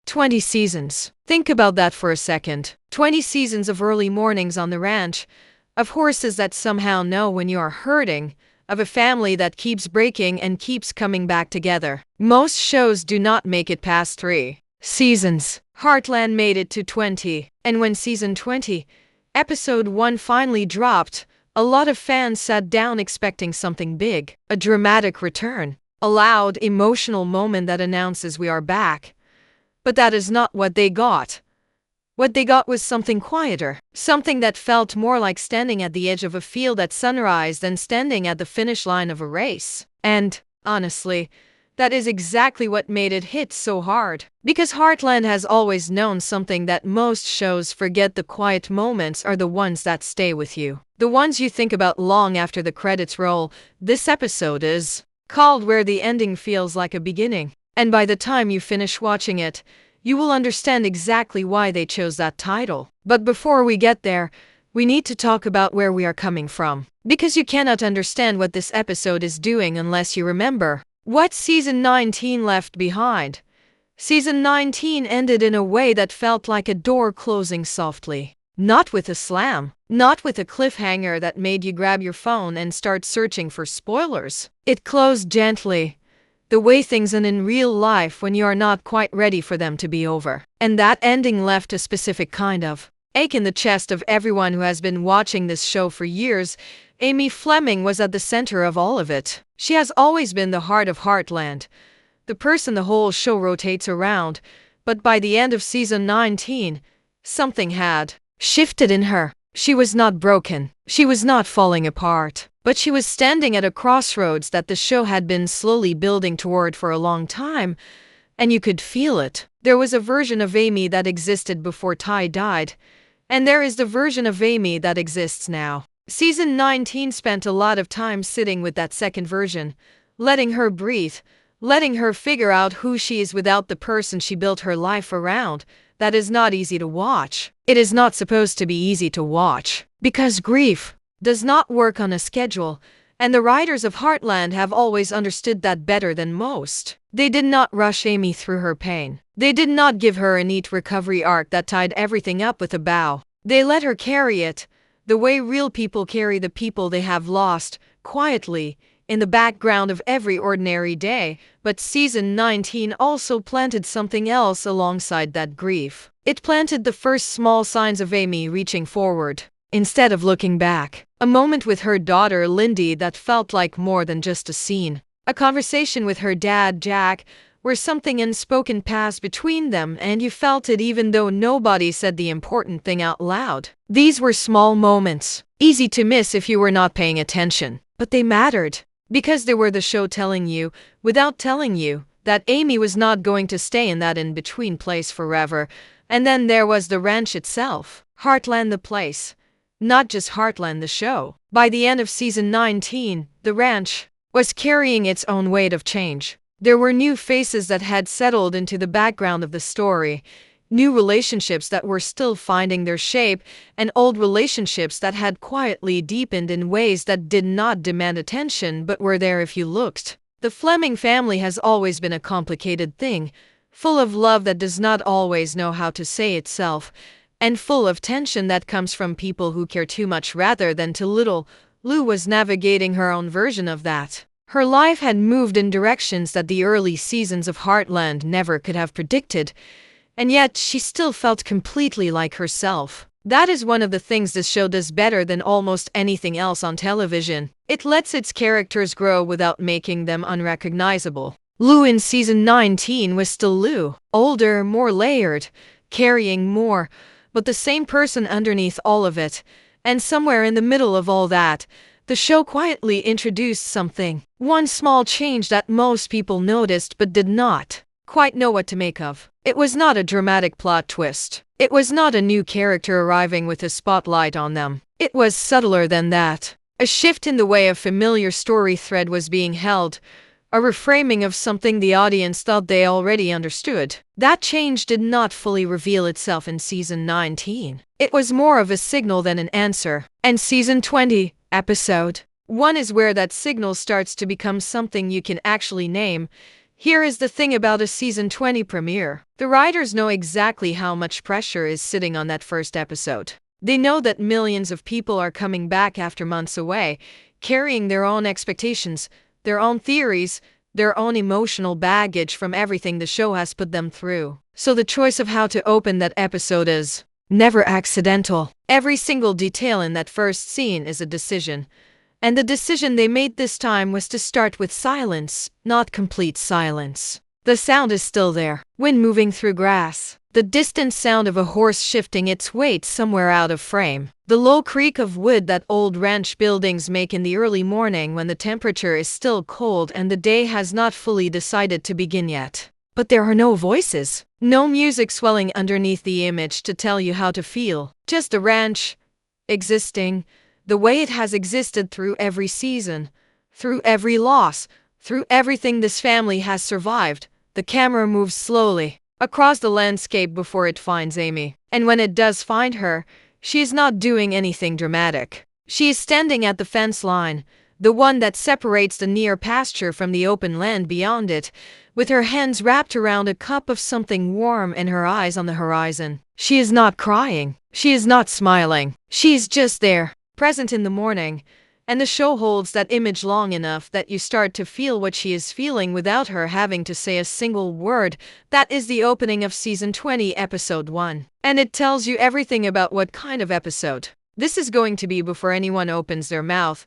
20 seasons. Think about that for a second. 20 seasons of early mornings on the ranch, of horses that somehow know when you are hurting, of a family that keeps breaking and keeps coming back together. Most shows do not make it past 3 seasons. Heartland made it to 20, and when season 20, episode 1 finally dropped, a lot of fans sat down expecting something big, a dramatic return, a loud, emotional moment that announces we are back. But that is not what they got. What they got was something quieter, something that felt more like standing at the edge of a field at sunrise than standing at the finish line of a race. And, honestly, that is exactly what made it hit so hard. Because Heartland has always known something that most shows forget: the quiet moments are the ones that stay with you. The ones you think about long after the credits roll. This episode is called Where the Ending Feels Like a Beginning. And by the time you finish watching it, you will understand exactly why they chose that title. But before we get there, we need to talk about where we are coming from. Because you cannot understand what this episode is doing unless you remember what season 19 left behind. Season 19 ended in a way that felt like a door closing softly. Not with a slam, not with a cliffhanger that made you grab your phone and start searching for spoilers. It closed gently, the way things end in real life when you are not quite ready for them to be over. And that ending left a specific kind of ache in the chest of everyone who has been watching this show for years. Amy Fleming was at the center of all of it. She has always been the heart of Heartland, the person the whole show rotates around. But by the end of season 19, something had shifted in her. She was not broken. She was not falling apart. But she was standing at a crossroads that the show had been slowly building toward for a long time, and you could feel it. There was a version of Amy that existed before Ty died, and there is the version of Amy that exists now. Season 19 spent a lot of time sitting with that second version, letting her breathe, letting her figure out who she is without the person she built her life around. That is not easy to watch. It is not supposed to be easy to watch, because grief does not work on a schedule, and the writers of Heartland have always understood that better than most. They did not rush Amy through her pain. They did not give her a neat recovery arc that tied everything up with a bow. They let her carry it, the way real people carry the people they have lost, quietly, in the background of every ordinary day. But season 19 also planted something else alongside that grief. It planted the first small signs of Amy reaching forward, instead of looking back. A moment with her daughter Lindy that felt like more than just a scene. A conversation with her dad Jack, where something unspoken passed between them and you felt it even though nobody said the important thing out loud. These were small moments, easy to miss if you were not paying attention. But they mattered, because they were the show telling you, without telling you, that Amy was not going to stay in that in-between place forever. And then there was the ranch itself. Heartland the place. Not just Heartland the show. By the end of season 19, the ranch was carrying its own weight of change. There were new faces that had settled into the background of the story, new relationships that were still finding their shape, and old relationships that had quietly deepened in ways that did not demand attention but were there if you looked. The Fleming family has always been a complicated thing, full of love that does not always know how to say itself, and full of tension that comes from people who care too much rather than too little. Lou was navigating her own version of that. Her life had moved in directions that the early seasons of Heartland never could have predicted, and yet she still felt completely like herself. That is one of the things this show does better than almost anything else on television. It lets its characters grow without making them unrecognizable. Lou in season 19 was still Lou, older, more layered, carrying more, but the same person underneath all of it. And somewhere in the middle of all that, the show quietly introduced something. One small change that most people noticed but did not quite know what to make of. It was not a dramatic plot twist. It was not a new character arriving with a spotlight on them. It was subtler than that. A shift in the way a familiar story thread was being held. A reframing of something the audience thought they already understood. That change did not fully reveal itself in season 19. It was more of a signal than an answer. And season 20, episode 1 is where that signal starts to become something you can actually name. Here is the thing about a season 20 premiere. The writers know exactly how much pressure is sitting on that first episode. They know that millions of people are coming back after months away, carrying their own expectations, their own theories, their own emotional baggage from everything the show has put them through. So the choice of how to open that episode is never accidental. Every single detail in that first scene is a decision. And the decision they made this time was to start with silence, not complete silence. The sound is still there. Wind moving through grass. The distant sound of a horse shifting its weight somewhere out of frame. The low creak of wood that old ranch buildings make in the early morning when the temperature is still cold and the day has not fully decided to begin yet. But there are no voices. No music swelling underneath the image to tell you how to feel. Just the ranch, existing, the way it has existed through every season, through every loss, through everything this family has survived. The camera moves slowly across the landscape before it finds Amy. And when it does find her, she is not doing anything dramatic. She is standing at the fence line, the one that separates the near pasture from the open land beyond it, with her hands wrapped around a cup of something warm and her eyes on the horizon. She is not crying. She is not smiling. She is just there, present in the morning, and the show holds that image long enough that you start to feel what she is feeling without her having to say a single word. That is the opening of season 20, episode 1. And it tells you everything about what kind of episode this is going to be before anyone opens their mouth.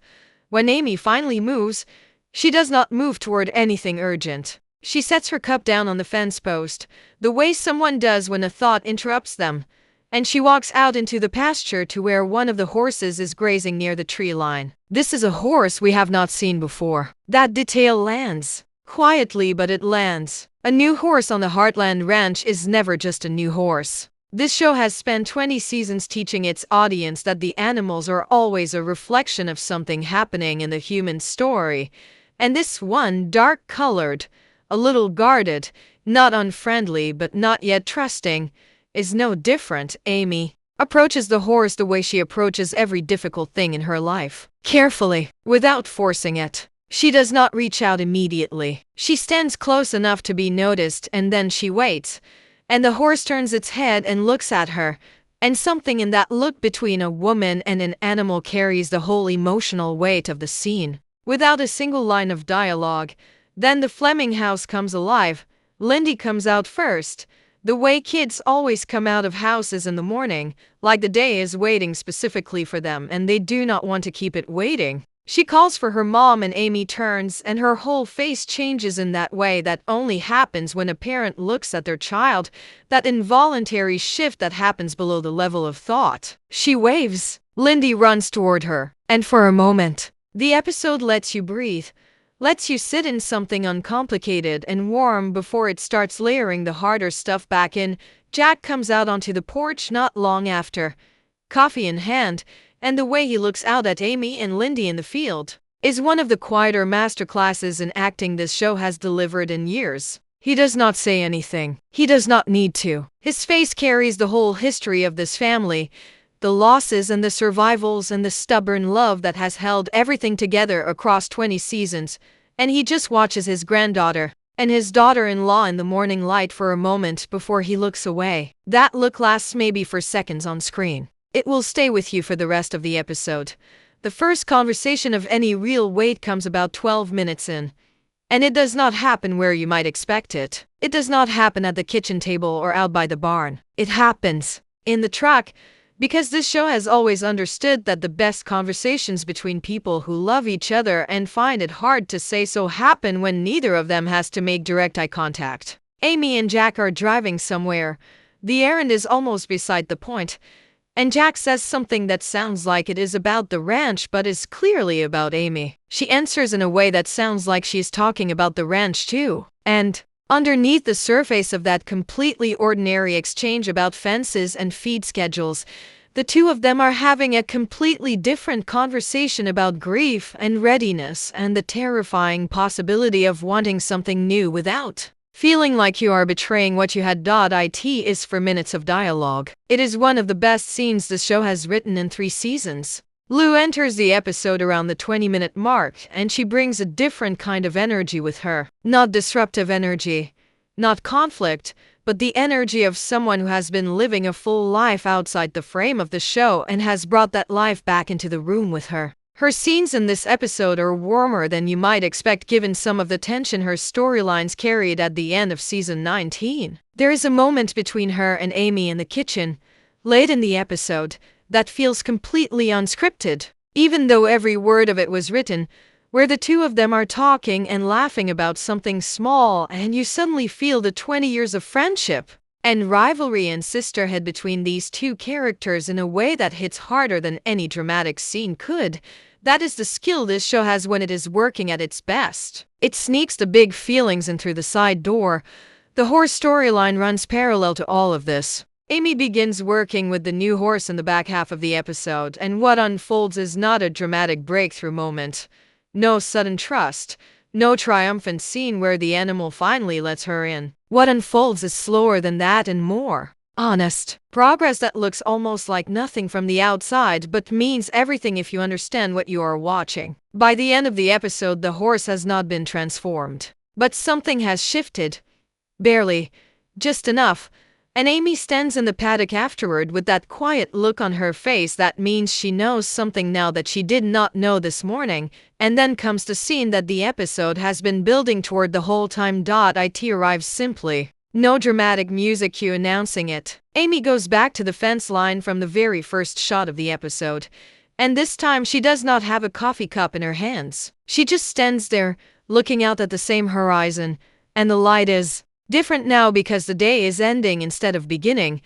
When Amy finally moves, she does not move toward anything urgent. She sets her cup down on the fence post, the way someone does when a thought interrupts them, and she walks out into the pasture to where one of the horses is grazing near the tree line. This is a horse we have not seen before. That detail lands. Quietly, but it lands. A new horse on the Heartland ranch is never just a new horse. This show has spent 20 seasons teaching its audience that the animals are always a reflection of something happening in the human story. And this one, dark-colored, a little guarded, not unfriendly but not yet trusting, is no different. Amy approaches the horse the way she approaches every difficult thing in her life. Carefully, without forcing it. She does not reach out immediately. She stands close enough to be noticed and then she waits. And the horse turns its head and looks at her. And something in that look between a woman and an animal carries the whole emotional weight of the scene. Without a single line of dialogue, then the Fleming house comes alive. Lindy comes out first. The way kids always come out of houses in the morning, like the day is waiting specifically for them and they do not want to keep it waiting. She calls for her mom and Amy turns and her whole face changes in that way that only happens when a parent looks at their child, that involuntary shift that happens below the level of thought. She waves. Lindy runs toward her, and for a moment, the episode lets you breathe. Lets you sit in something uncomplicated and warm before it starts layering the harder stuff back in. Jack comes out onto the porch not long after, coffee in hand, and the way he looks out at Amy and Lindy in the field is one of the quieter masterclasses in acting this show has delivered in years. He does not say anything. He does not need to. His face carries the whole history of this family, the losses and the survivals and the stubborn love that has held everything together across 20 seasons, and he just watches his granddaughter and his daughter-in-law in the morning light for a moment before he looks away. That look lasts maybe for seconds on screen. It will stay with you for the rest of the episode. The first conversation of any real weight comes about 12 minutes in, and it does not happen where you might expect it. It does not happen at the kitchen table or out by the barn. It happens in the truck, because this show has always understood that the best conversations between people who love each other and find it hard to say so happen when neither of them has to make direct eye contact. Amy and Jack are driving somewhere. The errand is almost beside the point, and Jack says something that sounds like it is about the ranch but is clearly about Amy. She answers in a way that sounds like she's talking about the ranch too. And underneath the surface of that completely ordinary exchange about fences and feed schedules, the two of them are having a completely different conversation about grief and readiness and the terrifying possibility of wanting something new without feeling like you are betraying what you had. It is 4 minutes of dialogue. It is one of the best scenes the show has written in 3 seasons. Lou enters the episode around the 20-minute mark, and she brings a different kind of energy with her. Not disruptive energy, not conflict, but the energy of someone who has been living a full life outside the frame of the show and has brought that life back into the room with her. Her scenes in this episode are warmer than you might expect given some of the tension her storylines carried at the end of season 19. There is a moment between her and Amy in the kitchen, late in the episode, that feels completely unscripted, even though every word of it was written, where the two of them are talking and laughing about something small, and you suddenly feel the 20 years of friendship and rivalry and sisterhood between these two characters in a way that hits harder than any dramatic scene could. That is the skill this show has when it is working at its best. It sneaks the big feelings in through the side door. The horse storyline runs parallel to all of this. Amy begins working with the new horse in the back half of the episode, and what unfolds is not a dramatic breakthrough moment. No sudden trust. No triumphant scene where the animal finally lets her in. What unfolds is slower than that and more honest progress that looks almost like nothing from the outside but means everything if you understand what you are watching. By the end of the episode, the horse has not been transformed, but something has shifted. Barely. Just enough. And Amy stands in the paddock afterward with that quiet look on her face that means she knows something now that she did not know this morning, and then comes the scene that the episode has been building toward the whole time. It arrives simply. No dramatic music cue announcing it. Amy goes back to the fence line from the very first shot of the episode, and this time she does not have a coffee cup in her hands. She just stands there, looking out at the same horizon, and the light is different now because the day is ending instead of beginning,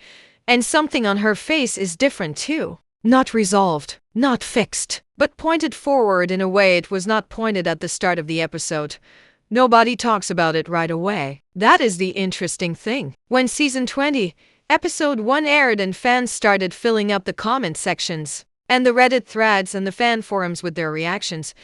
and something on her face is different too. Not resolved, not fixed, but pointed forward in a way it was not pointed at the start of the episode. Nobody talks about it right away. That is the interesting thing. When season 20, episode 1 aired and fans started filling up the comment sections and the Reddit threads and the fan forums with their reactions,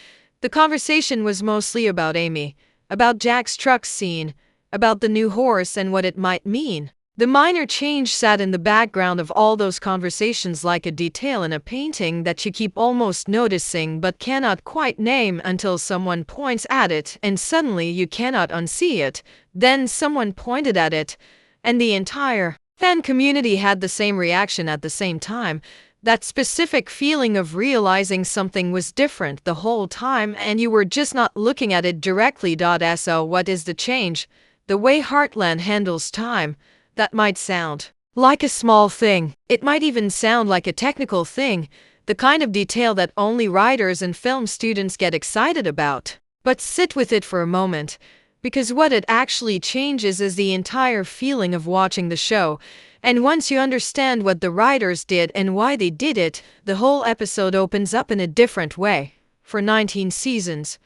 the conversation was mostly about Amy, about Jack's truck scene, about the new horse and what it might mean. The minor change sat in the background of all those conversations like a detail in a painting that you keep almost noticing but cannot quite name until someone points at it and suddenly you cannot unsee it. Then someone pointed at it, and the entire fan community had the same reaction at the same time. That specific feeling of realizing something was different the whole time and you were just not looking at it directly. So what is the change? The way Heartland handles time. That might sound like a small thing. It might even sound like a technical thing, the kind of detail that only writers and film students get excited about. But sit with it for a moment, because what it actually changes is the entire feeling of watching the show. And once you understand what the writers did and why they did it, the whole episode opens up in a different way. For 19 seasons,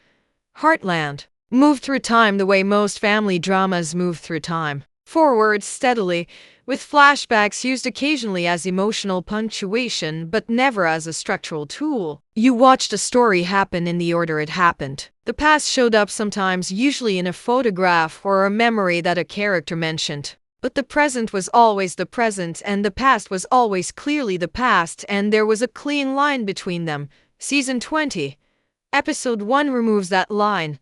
Heartland moved through time the way most family dramas move through time. Forward steadily, with flashbacks used occasionally as emotional punctuation but never as a structural tool. You watched a story happen in the order it happened. The past showed up sometimes, usually in a photograph or a memory that a character mentioned. But the present was always the present and the past was always clearly the past, and there was a clean line between them. Season 20, Episode 1 removes that line.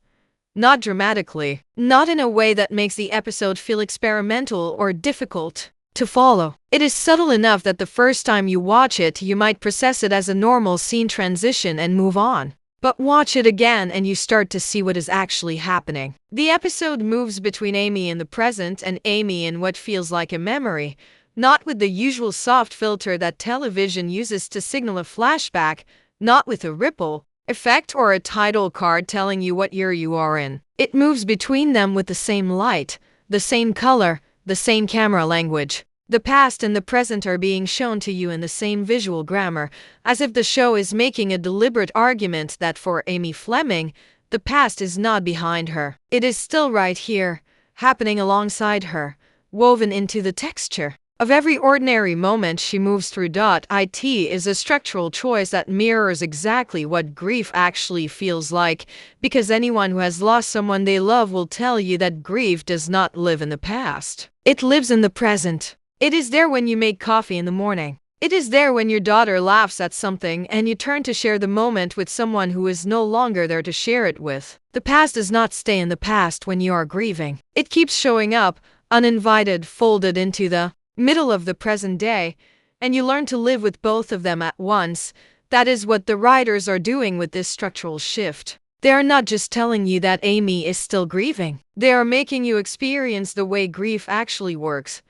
Not dramatically, not in a way that makes the episode feel experimental or difficult to follow. It is subtle enough that the first time you watch it, you might process it as a normal scene transition and move on. But watch it again and you start to see what is actually happening. The episode moves between Amy in the present and Amy in what feels like a memory, not with the usual soft filter that television uses to signal a flashback, not with a ripple effect or a title card telling you what year you are in. It moves between them with the same light, the same color, the same camera language. The past and the present are being shown to you in the same visual grammar, as if the show is making a deliberate argument that for Amy Fleming, the past is not behind her. It is still right here, happening alongside her, woven into the texture of every ordinary moment she moves through. It is a structural choice that mirrors exactly what grief actually feels like, because anyone who has lost someone they love will tell you that grief does not live in the past. It lives in the present. It is there when you make coffee in the morning. It is there when your daughter laughs at something and you turn to share the moment with someone who is no longer there to share it with. The past does not stay in the past when you are grieving. It keeps showing up, uninvited, folded into the middle of the present day, and you learn to live with both of them at once. That is what the writers are doing with this structural shift. They are not just telling you that Amy is still grieving. They are making you experience the way grief actually works,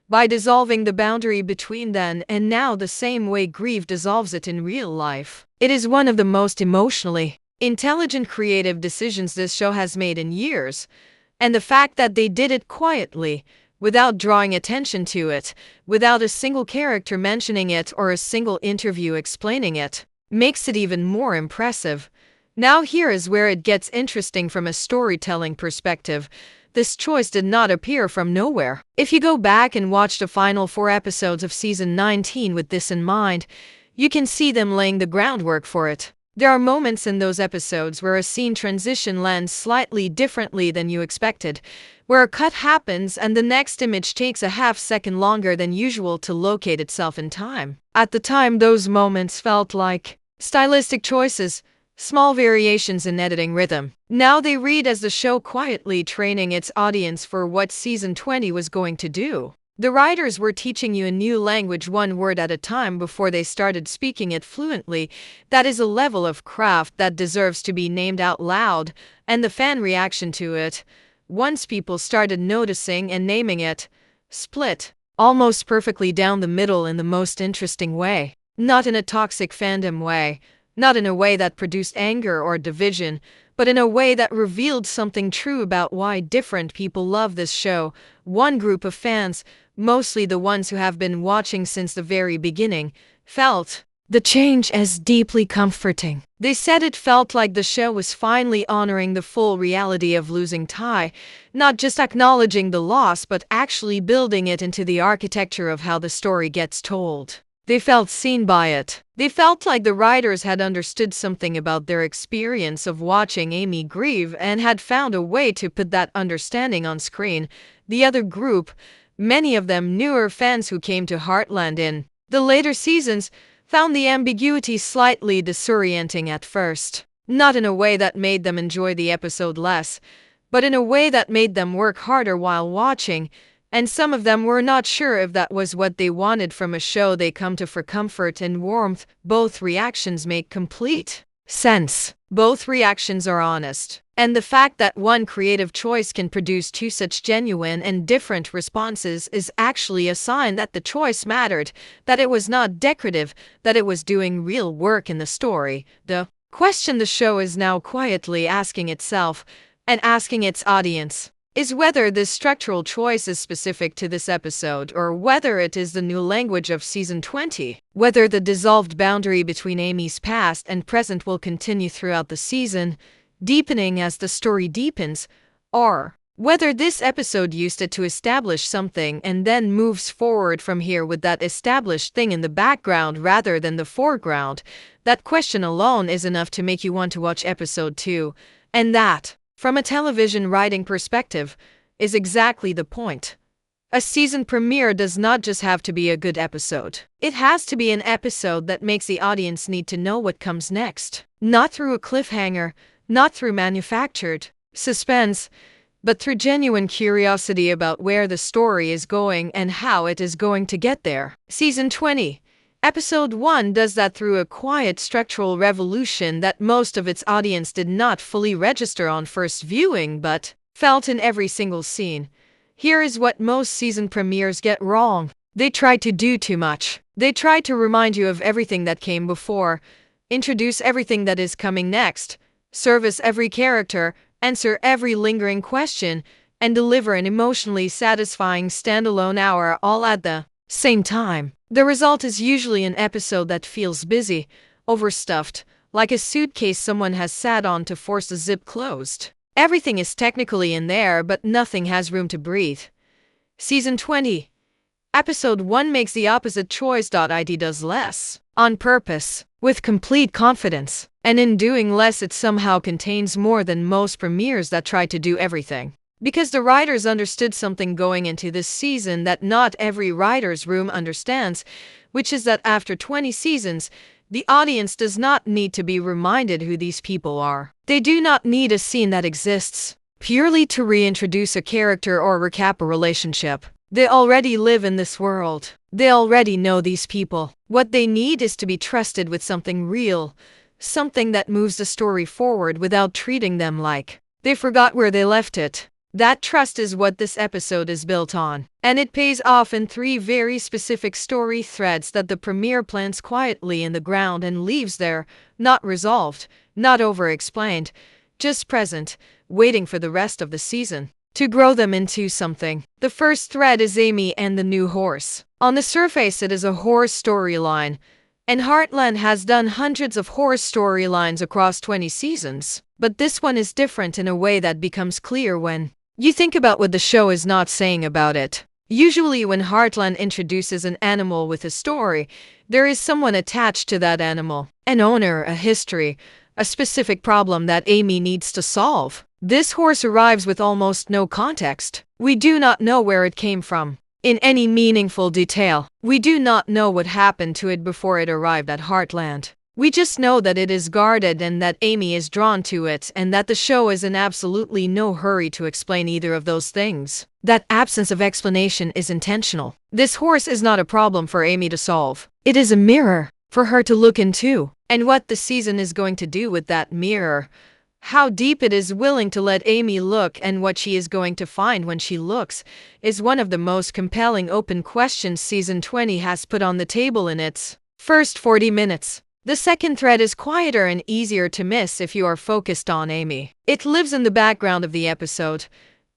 by dissolving the boundary between then and now the same way grief dissolves it in real life. It is one of the most emotionally intelligent creative decisions this show has made in years, and the fact that they did it quietly, without drawing attention to it, without a single character mentioning it or a single interview explaining it, makes it even more impressive. Now here is where it gets interesting from a storytelling perspective. This choice did not appear from nowhere. If you go back and watch the final 4 episodes of season 19 with this in mind, you can see them laying the groundwork for it. There are moments in those episodes where a scene transition lands slightly differently than you expected, where a cut happens and the next image takes a half-second longer than usual to locate itself in time. At the time, those moments felt like stylistic choices, small variations in editing rhythm. Now they read as the show quietly training its audience for what season 20 was going to do. The writers were teaching you a new language one word at a time before they started speaking it fluently. That is a level of craft that deserves to be named out loud, and the fan reaction to it, once people started noticing and naming it, split almost perfectly down the middle in the most interesting way. Not in a toxic fandom way, not in a way that produced anger or division, but in a way that revealed something true about why different people love this show. One group of fans, mostly the ones who have been watching since the very beginning, felt the change as deeply comforting. They said it felt like the show was finally honoring the full reality of losing Ty, not just acknowledging the loss but actually building it into the architecture of how the story gets told. They felt seen by it. They felt like the writers had understood something about their experience of watching Amy grieve and had found a way to put that understanding on screen. The other group, many of them newer fans who came to Heartland in the later seasons, found the ambiguity slightly disorienting at first. Not in a way that made them enjoy the episode less, but in a way that made them work harder while watching. And some of them were not sure if that was what they wanted from a show they come to for comfort and warmth. Both reactions make complete sense. Both reactions are honest. And the fact that one creative choice can produce two such genuine and different responses is actually a sign that the choice mattered, that it was not decorative, that it was doing real work in the story. The question the show is now quietly asking itself, and asking its audience, is whether this structural choice is specific to this episode or whether it is the new language of season 20. Whether the dissolved boundary between Amy's past and present will continue throughout the season, deepening as the story deepens, or whether this episode used it to establish something and then moves forward from here with that established thing in the background rather than the foreground. That question alone is enough to make you want to watch episode 2, and that, from a television writing perspective, is exactly the point. A season premiere does not just have to be a good episode. It has to be an episode that makes the audience need to know what comes next. Not through a cliffhanger, not through manufactured suspense, but through genuine curiosity about where the story is going and how it is going to get there. Season 20. Episode 1 does that through a quiet structural revolution that most of its audience did not fully register on first viewing but felt in every single scene. Here is what most season premieres get wrong. They try to do too much. They try to remind you of everything that came before, introduce everything that is coming next, service every character, answer every lingering question, and deliver an emotionally satisfying standalone hour all at the same time. The result is usually an episode that feels busy, overstuffed, like a suitcase someone has sat on to force the zip closed. Everything is technically in there, but nothing has room to breathe. Season 20. Episode 1 makes the opposite choice. It does less, on purpose, with complete confidence, and in doing less it somehow contains more than most premieres that try to do everything. Because the writers understood something going into this season that not every writer's room understands, which is that after 20 seasons, the audience does not need to be reminded who these people are. They do not need a scene that exists purely to reintroduce a character or recap a relationship. They already live in this world. They already know these people. What they need is to be trusted with something real, something that moves the story forward without treating them like they forgot where they left it. That trust is what this episode is built on, and it pays off in 3 very specific story threads that the premiere plants quietly in the ground and leaves there, not resolved, not over-explained, just present, waiting for the rest of the season to grow them into something. The first thread is Amy and the new horse. On the surface, it is a horse storyline, and Heartland has done hundreds of horse storylines across 20 seasons. But this one is different in a way that becomes clear when you think about what the show is not saying about it. Usually when Heartland introduces an animal with a story, there is someone attached to that animal, an owner, a history, a specific problem that Amy needs to solve. This horse arrives with almost no context. We do not know where it came from in any meaningful detail. We do not know what happened to it before it arrived at Heartland. We just know that it is guarded and that Amy is drawn to it, and that the show is in absolutely no hurry to explain either of those things. That absence of explanation is intentional. This horse is not a problem for Amy to solve. It is a mirror for her to look into. And what the season is going to do with that mirror, how deep it is willing to let Amy look, and what she is going to find when she looks, is one of the most compelling open questions season 20 has put on the table in its first 40 minutes. The second thread is quieter and easier to miss if you are focused on Amy. It lives in the background of the episode,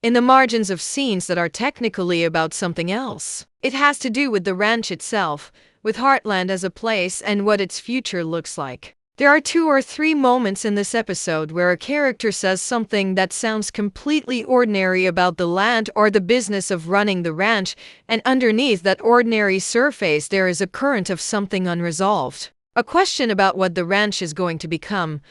in the margins of scenes that are technically about something else. It has to do with the ranch itself, with Heartland as a place and what its future looks like. There are 2 or 3 moments in this episode where a character says something that sounds completely ordinary about the land or the business of running the ranch, and underneath that ordinary surface there is a current of something unresolved. A question about what the ranch is going to become,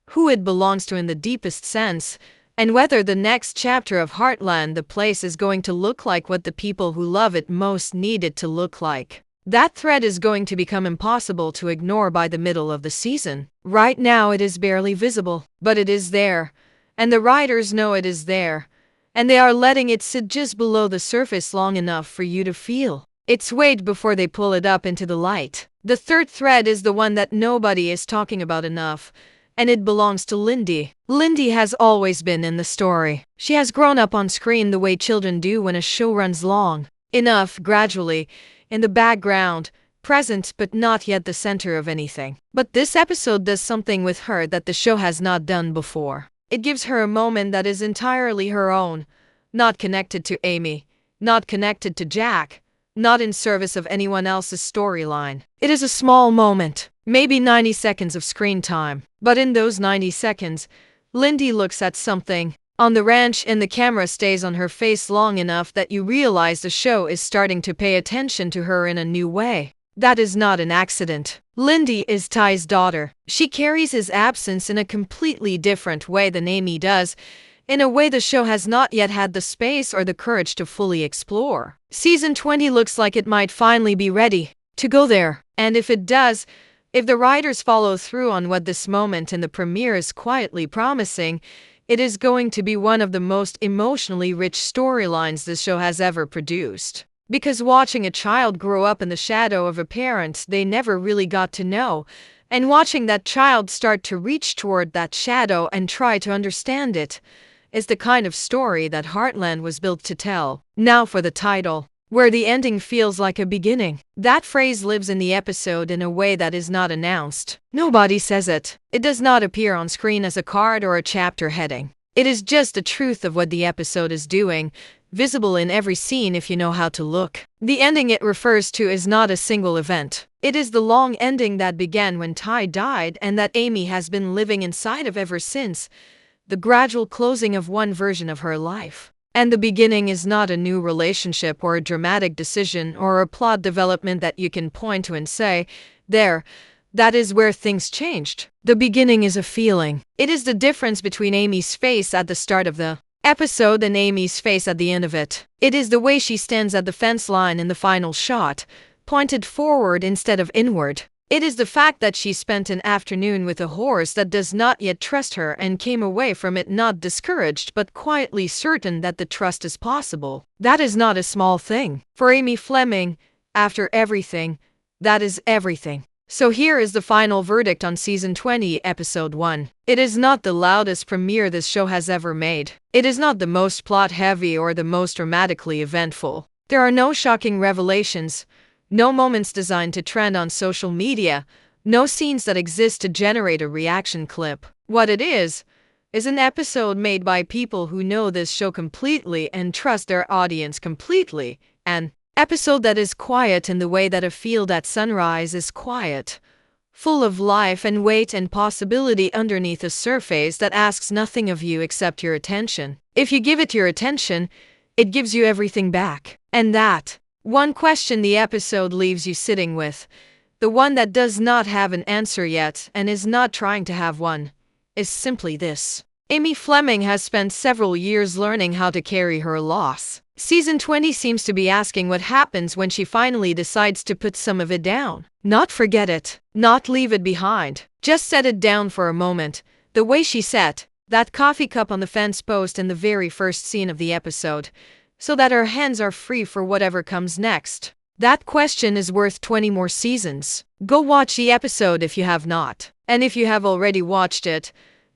who it belongs to in the deepest sense, and whether the next chapter of Heartland, the place, is going to look like what the people who love it most need it to look like. That thread is going to become impossible to ignore by the middle of the season. Right now it is barely visible, but it is there, and the writers know it is there, and they are letting it sit just below the surface long enough for you to feel its weight before they pull it up into the light. The third thread is the one that nobody is talking about enough, and it belongs to Lindy. Lindy has always been in the story. She has grown up on screen the way children do when a show runs long enough, gradually, in the background, present but not yet the center of anything. But this episode does something with her that the show has not done before. It gives her a moment that is entirely her own, not connected to Amy, not connected to Jack, not in service of anyone else's storyline. It is a small moment, maybe 90 seconds of screen time. But in those 90 seconds, Lindy looks at something on the ranch and the camera stays on her face long enough that you realize the show is starting to pay attention to her in a new way. That is not an accident. Lindy is Ty's daughter. She carries his absence in a completely different way than Amy does, in a way the show has not yet had the space or the courage to fully explore. Season 20 looks like it might finally be ready to go there. And if it does, if the writers follow through on what this moment in the premiere is quietly promising, it is going to be one of the most emotionally rich storylines this show has ever produced. Because watching a child grow up in the shadow of a parent they never really got to know, and watching that child start to reach toward that shadow and try to understand it, is the kind of story that Heartland was built to tell. Now for the title, where the ending feels like a beginning. That phrase lives in the episode in a way that is not announced. Nobody says it. It does not appear on screen as a card or a chapter heading. It is just the truth of what the episode is doing, visible in every scene if you know how to look. The ending it refers to is not a single event. It is the long ending that began when Ty died and that Amy has been living inside of ever since, the gradual closing of one version of her life. And the beginning is not a new relationship or a dramatic decision or a plot development that you can point to and say, there, that is where things changed. The beginning is a feeling. It is the difference between Amy's face at the start of the episode and Amy's face at the end of it. It is the way she stands at the fence line in the final shot, pointed forward instead of inward. It is the fact that she spent an afternoon with a horse that does not yet trust her and came away from it not discouraged but quietly certain that the trust is possible. That is not a small thing. For Amy Fleming, after everything, that is everything. So here is the final verdict on Season 20, Episode 1. It is not the loudest premiere this show has ever made. It is not the most plot-heavy or the most dramatically eventful. There are no shocking revelations, no moments designed to trend on social media, no scenes that exist to generate a reaction clip. What it is an episode made by people who know this show completely and trust their audience completely. An episode that is quiet in the way that a field at sunrise is quiet, full of life and weight and possibility underneath a surface that asks nothing of you except your attention. If you give it your attention, it gives you everything back. And that one question the episode leaves you sitting with, the one that does not have an answer yet and is not trying to have one, is simply this. Amy Fleming has spent several years learning how to carry her loss. Season 20 seems to be asking what happens when she finally decides to put some of it down. Not forget it, not leave it behind. Just set it down for a moment, the way she set that coffee cup on the fence post in the very first scene of the episode, so that her hands are free for whatever comes next. That question is worth 20 more seasons. Go watch the episode if you have not. And if you have already watched it,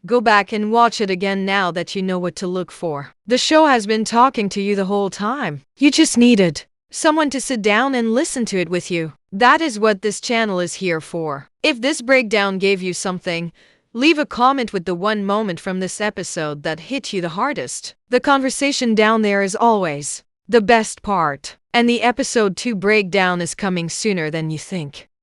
go back and watch it again now that you know what to look for. The show has been talking to you the whole time. You just needed someone to sit down and listen to it with you. That is what this channel is here for. If this breakdown gave you something, leave a comment with the one moment from this episode that hit you the hardest. The conversation down there is always the best part. And the episode 2 breakdown is coming sooner than you think.